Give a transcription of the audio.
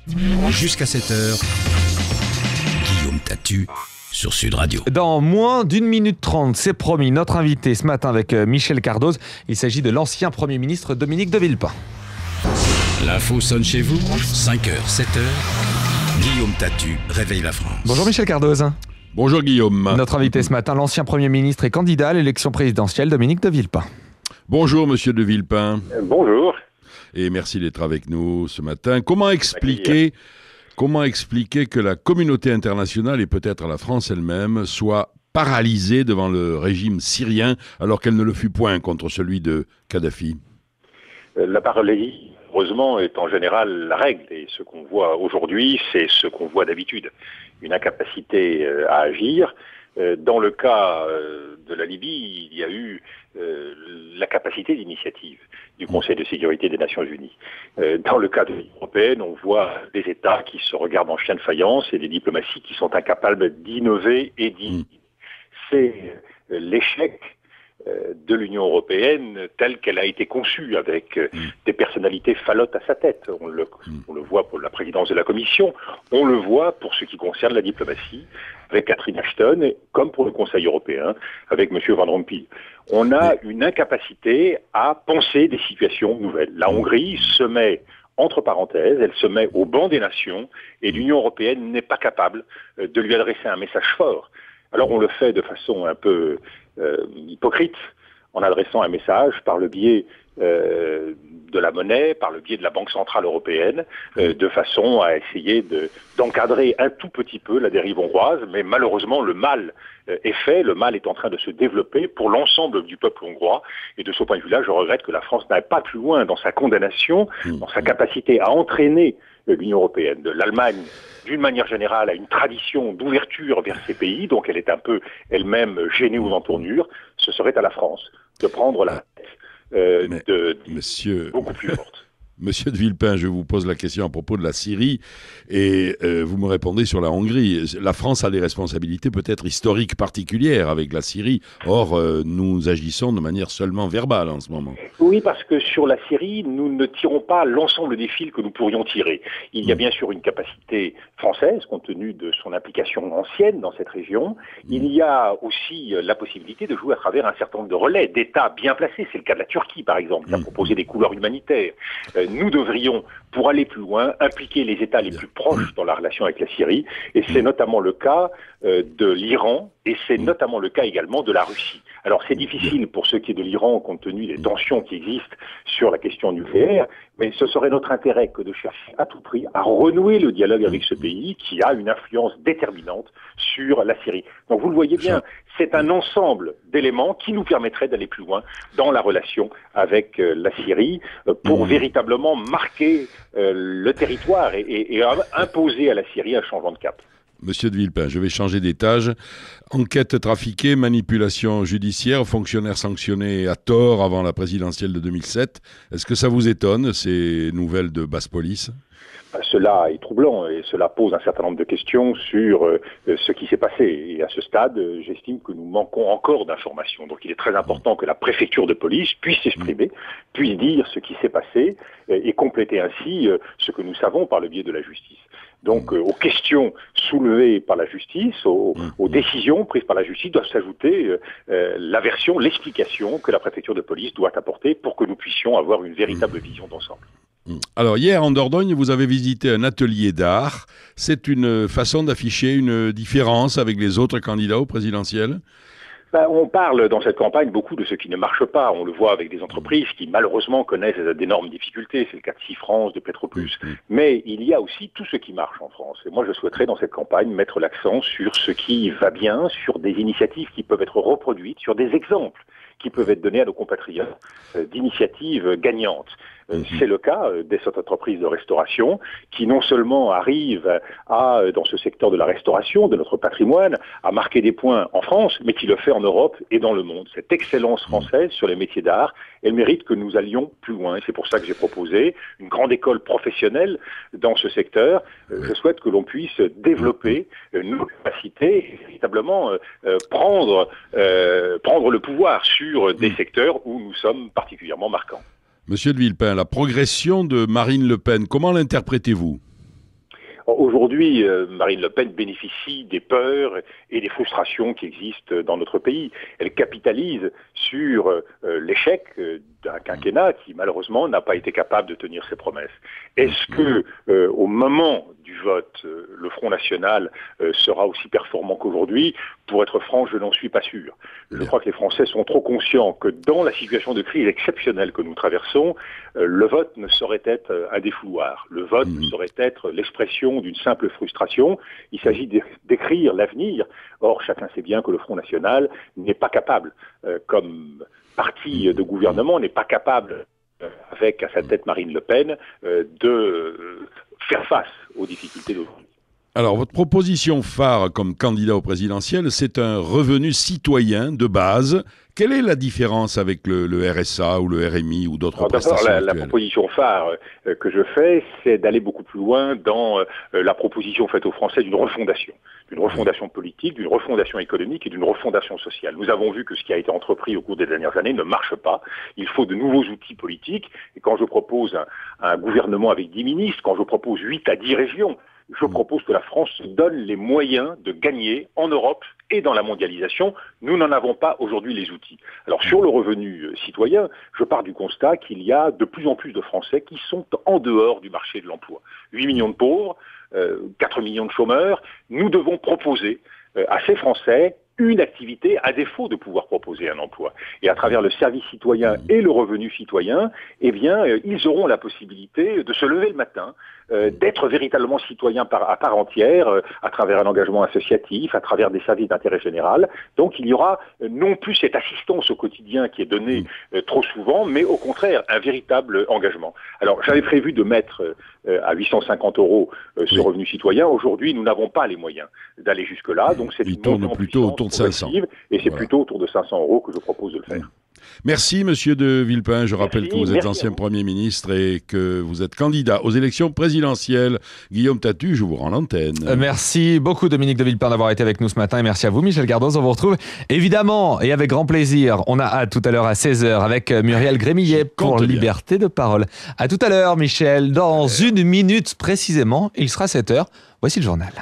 Jusqu'à 7 heures, Guillaume Tatu sur Sud Radio. Dans moins d'une minute 30, c'est promis, notre invité ce matin avec Michel Cardoz. Il s'agit de l'ancien Premier ministre Dominique de Villepin. L'info sonne chez vous, 5h, 7h. Guillaume Tatu réveille la France. Bonjour Michel Cardoz. Bonjour Guillaume. Notre invité ce matin, l'ancien Premier ministre et candidat à l'élection présidentielle, Dominique de Villepin. Bonjour Monsieur de Villepin. Bonjour. Et merci d'être avec nous ce matin. Comment expliquer que la communauté internationale et peut-être la France elle-même soit paralysée devant le régime syrien alors qu'elle ne le fut point contre celui de Kadhafi? La paralysie, heureusement, est en général la règle. Et ce qu'on voit aujourd'hui, c'est ce qu'on voit d'habitude. Une incapacité à agir. Dans le cas de la Libye, il y a eu la capacité d'initiative du Conseil de sécurité des Nations Unies. Dans le cas de l'Union européenne, on voit des États qui se regardent en chien de faïence et des diplomaties qui sont incapables d'innover et d'innover. C'est l'échec de l'Union européenne telle qu'elle a été conçue, avec des personnalités falottes à sa tête. On le voit pour la présidence de la Commission, on le voit pour ce qui concerne la diplomatie, avec Catherine Ashton, comme pour le Conseil européen, avec M. Van Rompuy. On a une incapacité à penser des situations nouvelles. La Hongrie se met entre parenthèses, elle se met au banc des nations, et l'Union européenne n'est pas capable de lui adresser un message fort. Alors on le fait de façon un peu hypocrite, en adressant un message par le biais de la monnaie, par le biais de la Banque Centrale Européenne, de façon à essayer d'encadrer un tout petit peu la dérive hongroise, mais malheureusement le mal est fait, le mal est en train de se développer pour l'ensemble du peuple hongrois, et de ce point de vue-là, je regrette que la France n'aille pas plus loin dans sa condamnation, dans sa capacité à entraîner l'Union européenne. L'Allemagne, d'une manière générale, a une tradition d'ouverture vers ces pays, donc elle est un peu elle-même gênée aux entournures. Ce serait à la France de prendre la tête beaucoup plus forte. Monsieur de Villepin, je vous pose la question à propos de la Syrie et vous me répondez sur la Hongrie. La France a des responsabilités peut-être historiques particulières avec la Syrie. Or, nous agissons de manière seulement verbale en ce moment. Oui, parce que sur la Syrie, nous ne tirons pas l'ensemble des fils que nous pourrions tirer. Il y a bien sûr une capacité française, compte tenu de son implication ancienne dans cette région. Il y a aussi la possibilité de jouer à travers un certain nombre de relais d'États bien placés. C'est le cas de la Turquie, par exemple, qui a proposé des couloirs humanitaires. Nous devrions, pour aller plus loin, impliquer les États les plus proches dans la relation avec la Syrie, et c'est notamment le cas de l'Iran, et c'est notamment le cas également de la Russie. Alors c'est difficile pour ce qui est de l'Iran, compte tenu des tensions qui existent sur la question nucléaire, mais ce serait notre intérêt que de chercher à tout prix à renouer le dialogue avec ce pays qui a une influence déterminante sur la Syrie. Donc vous le voyez bien, c'est un ensemble d'éléments qui nous permettraient d'aller plus loin dans la relation avec la Syrie pour véritablement marquer le territoire et imposer à la Syrie un changement de cap. Monsieur de Villepin, je vais changer d'étage. Enquête trafiquée, manipulation judiciaire, fonctionnaires sanctionnés à tort avant la présidentielle de 2007. Est-ce que ça vous étonne, ces nouvelles de basse police ? Cela est troublant et cela pose un certain nombre de questions sur ce qui s'est passé. Et à ce stade, j'estime que nous manquons encore d'informations. Donc il est très important que la préfecture de police puisse s'exprimer, puisse dire ce qui s'est passé et compléter ainsi ce que nous savons par le biais de la justice. Donc aux questions soulevées par la justice, aux décisions prises par la justice doivent s'ajouter la version, l'explication que la préfecture de police doit apporter pour que nous puissions avoir une véritable vision d'ensemble. Alors hier en Dordogne, vous avez visité un atelier d'art. C'est une façon d'afficher une différence avec les autres candidats au présidentiel ? On parle dans cette campagne beaucoup de ce qui ne marche pas. On le voit avec des entreprises qui malheureusement connaissent d'énormes difficultés. C'est le cas de Cifrance, de Petroplus. Mais il y a aussi tout ce qui marche en France. Et moi je souhaiterais dans cette campagne mettre l'accent sur ce qui va bien, sur des initiatives qui peuvent être reproduites, sur des exemples qui peuvent être donnés à nos compatriotes d'initiatives gagnantes. C'est le cas de cette entreprise de restauration qui non seulement arrive à, dans ce secteur de la restauration, de notre patrimoine, à marquer des points en France, mais qui le fait en Europe et dans le monde. Cette excellence française sur les métiers d'art, elle mérite que nous allions plus loin. Et c'est pour ça que j'ai proposé une grande école professionnelle dans ce secteur. Je souhaite que l'on puisse développer nos capacités et véritablement prendre le pouvoir sur des secteurs où nous sommes particulièrement marquants. Monsieur de Villepin, la progression de Marine Le Pen, comment l'interprétez-vous ? Aujourd'hui, Marine Le Pen bénéficie des peurs et des frustrations qui existent dans notre pays. Elle capitalise sur l'échec d'un quinquennat qui, malheureusement, n'a pas été capable de tenir ses promesses. Est-ce que, au moment du vote, le Front National sera aussi performant qu'aujourd'hui? Pour être franc, je n'en suis pas sûr. Je crois que les Français sont trop conscients que dans la situation de crise exceptionnelle que nous traversons, le vote ne saurait être un défouloir. Le vote ne saurait être l'expression d'une simple frustration. Il s'agit d'écrire l'avenir. Or, chacun sait bien que le Front National n'est pas capable, comme parti de gouvernement, n'est pas capable, avec à sa tête Marine Le Pen, de faire face aux difficultés d'aujourd'hui. Alors, votre proposition phare comme candidat au présidentiel, c'est un revenu citoyen de base. Quelle est la différence avec le RSA ou le RMI ou d'autres prestations actuelles? La proposition phare que je fais, c'est d'aller beaucoup plus loin dans la proposition faite aux Français d'une refondation politique, d'une refondation économique et d'une refondation sociale. Nous avons vu que ce qui a été entrepris au cours des dernières années ne marche pas. Il faut de nouveaux outils politiques. Et quand je propose un gouvernement avec 10 ministres, quand je propose 8 à 10 régions, je propose que la France se donne les moyens de gagner en Europe et dans la mondialisation. Nous n'en avons pas aujourd'hui les outils. Alors sur le revenu citoyen, je pars du constat qu'il y a de plus en plus de Français qui sont en dehors du marché de l'emploi. 8 millions de pauvres, 4 millions de chômeurs. Nous devons proposer à ces Français une activité à défaut de pouvoir proposer un emploi. Et à travers le service citoyen et le revenu citoyen, eh bien, ils auront la possibilité de se lever le matin, d'être véritablement citoyens à part entière, à travers un engagement associatif, à travers des services d'intérêt général. Donc il y aura non plus cette assistance au quotidien qui est donnée trop souvent, mais au contraire un véritable engagement. Alors j'avais prévu de mettre à 850 € ce revenu citoyen. Aujourd'hui, nous n'avons pas les moyens d'aller jusque-là, donc c'est une montée en plutôt autour de 500. Et c'est plutôt autour de 500 € que je propose de le faire. Merci, monsieur de Villepin. Je rappelle que vous êtes ancien Premier ministre et que vous êtes candidat aux élections présidentielles. Guillaume Tatu, je vous rends l'antenne. Merci beaucoup, Dominique de Villepin, d'avoir été avec nous ce matin. Et merci à vous, Michel Cardoz. On vous retrouve évidemment et avec grand plaisir. On a hâte tout à l'heure à 16h avec Muriel Grémillet pour Liberté de parole. À tout à l'heure, Michel. Dans une minute précisément, il sera 7h. Voici le journal.